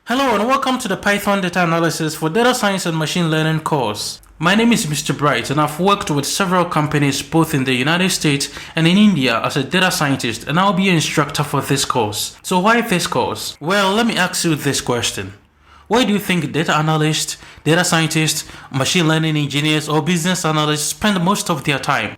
Hello and welcome to the Python Data Analysis for Data Science and Machine Learning course. My name is Mr. Bright and I've worked with several companies both in the United States and in India as a data scientist, and I'll be your instructor for this course. So why this course? Well, let me ask you this question. Why do you think data analysts, data scientists, machine learning engineers or business analysts spend most of their time?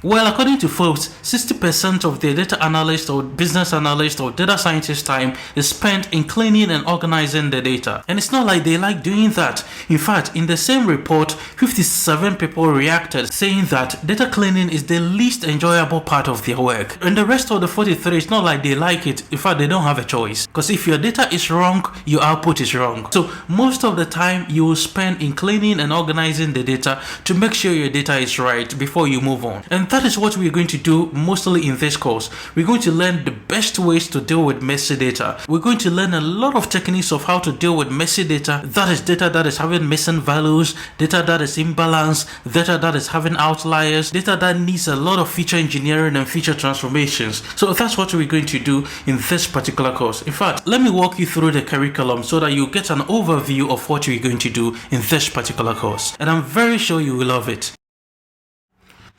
Well, according to Forbes, 60% of their data analyst or business analyst or data scientist time is spent in cleaning and organizing the data. And it's not like they like doing that. In fact, in the same report, 57 people reacted saying that data cleaning is the least enjoyable part of their work. And the rest of the 43, it's not like they like it. In fact, they don't have a choice. Because if your data is wrong, your output is wrong. So most of the time you will spend in cleaning and organizing the data to make sure your data is right before you move on. And that is what we're going to do mostly in this course. We're going to learn the best ways to deal with messy data. We're going to learn a lot of techniques of how to deal with messy data. That is data that is having missing values, data that is imbalanced, data that is having outliers, data that needs a lot of feature engineering and feature transformations. So that's what we're going to do in this particular course. In fact, let me walk you through the curriculum so that you get an overview of what we're going to do in this particular course. And I'm very sure you will love it.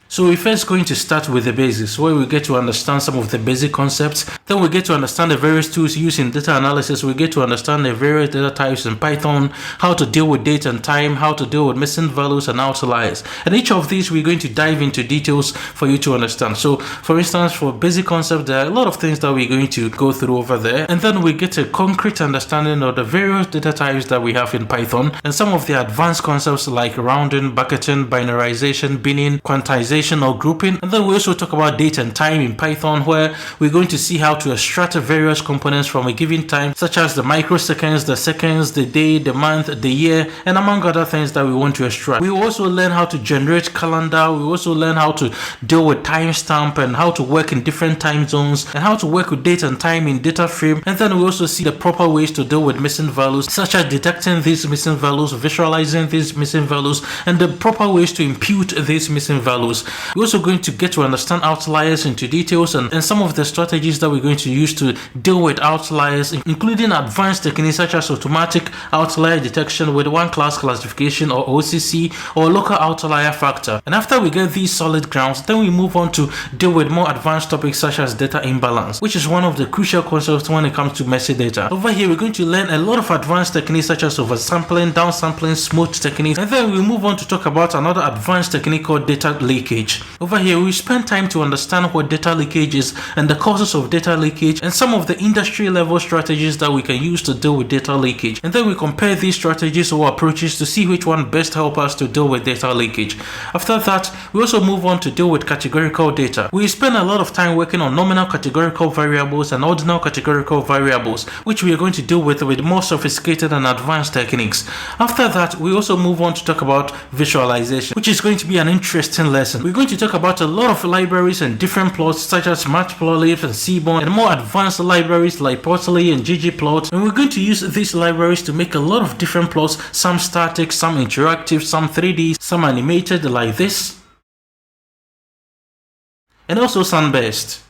So we're first going to start with the basics, where we get to understand some of the basic concepts. Then we get to understand the various tools used in data analysis. We get to understand the various data types in Python, how to deal with date and time, how to deal with missing values and outliers. And each of these we're going to dive into details for you to understand. So for instance, for basic concepts, there are a lot of things that we're going to go through over there. And then we get a concrete understanding of the various data types that we have in Python and some of the advanced concepts like rounding, bucketing, binarization, binning, quantization, or grouping. And then we also talk about date and time in Python, where we're going to see how to extract various components from a given time, such as the microseconds, the seconds, the day, the month, the year, and among other things that we want to extract. We will also learn how to generate calendar. We also learn how to deal with timestamp and how to work in different time zones and how to work with date and time in data frame. And then we also see the proper ways to deal with missing values, such as detecting these missing values, visualizing these missing values, and the proper ways to impute these missing values. We're also going to get to understand outliers into details and some of the strategies that we're going to use to deal with outliers, including advanced techniques such as automatic outlier detection with one-class classification or OCC or local outlier factor. And after we get these solid grounds, then we move on to deal with more advanced topics such as data imbalance, which is one of the crucial concepts when it comes to messy data. Over here, we're going to learn a lot of advanced techniques such as oversampling, downsampling, smooth techniques, and then we move on to talk about another advanced technique called data leakage. Over here, we spend time to understand what data leakage is and the causes of data leakage and some of the industry level strategies that we can use to deal with data leakage. And then we compare these strategies or approaches to see which one best help us to deal with data leakage. After that, we also move on to deal with categorical data. We spend a lot of time working on nominal categorical variables and ordinal categorical variables, which we are going to deal with more sophisticated and advanced techniques. After that, we also move on to talk about visualization, which is going to be an interesting lesson. We're going to talk about a lot of libraries and different plots such as matplotlib and seaborn and more advanced libraries like plotly and ggplot, and we're going to use these libraries to make a lot of different plots, some static, some interactive, some 3D, some animated like this, and also sunburst.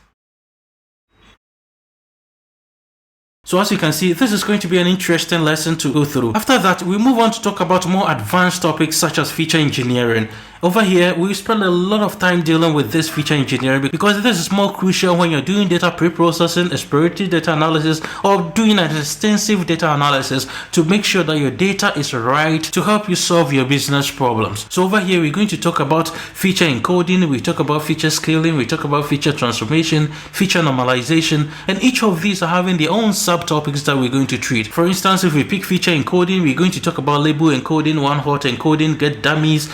So as you can see, this is going to be an interesting lesson to go through. After that, we move on to talk about more advanced topics such as feature engineering. Over here, we spend a lot of time dealing with this feature engineering because this is more crucial when you're doing data pre-processing, exploratory data analysis, or doing an extensive data analysis to make sure that your data is right to help you solve your business problems. So over here, we're going to talk about feature encoding, we talk about feature scaling, we talk about feature transformation, feature normalization, and each of these are having their own subtopics that we're going to treat. For instance, if we pick feature encoding, we're going to talk about label encoding, one-hot encoding, get dummies,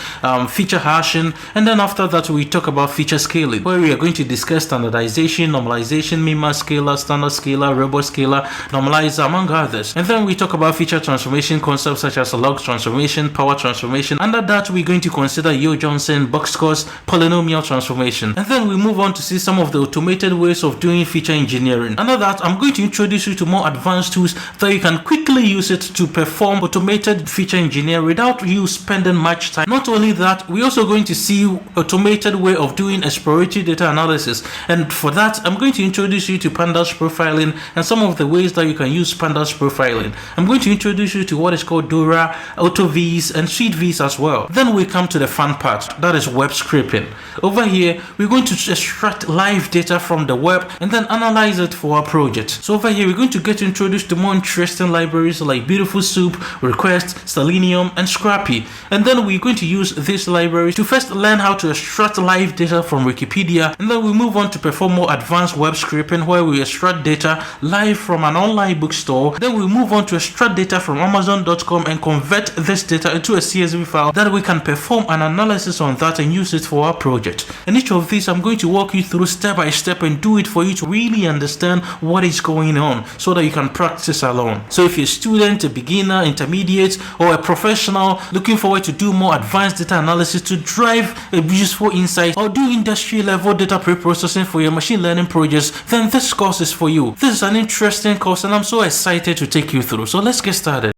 feature hashing, and then after that we talk about feature scaling, where we are going to discuss standardization, normalization, min-max scaler, standard scaler, robust scaler, normalizer, among others. And then we talk about feature transformation concepts such as log transformation, power transformation. Under that, we're going to consider Yo-Johnson, box scores, polynomial transformation. And then we move on to see some of the automated ways of doing feature engineering. Under that, I'm going to introduce you to more advanced tools that you can quickly use it to perform automated feature engineering without you spending much time. Not only that, we we're also going to see automated way of doing exploratory data analysis, and for that I'm going to introduce you to pandas profiling and some of the ways that you can use pandas profiling. I'm going to introduce you to what is called Dora, AutoVis, and SuiteVis as well. Then we come to the fun part, that is web scraping. Over here we're going to extract live data from the web and then analyze it for our project. So over here we're going to get introduced to more interesting libraries like Beautiful Soup, Request, Selenium, and Scrappy. And then we're going to use these libraries to first learn how to extract live data from Wikipedia, and then we move on to perform more advanced web scraping where we extract data live from an online bookstore. Then we move on to extract data from Amazon.com and convert this data into a CSV file that we can perform an analysis on that and use it for our project. And each of these I'm going to walk you through step by step and do it for you to really understand what is going on so that you can practice alone. So if you're a student, a beginner, intermediate, or a professional looking forward to do more advanced data analysis to drive a useful insight or do industry level data pre-processing for your machine learning projects, then this course is for you. This is an interesting course and I'm so excited to take you through. So let's get started.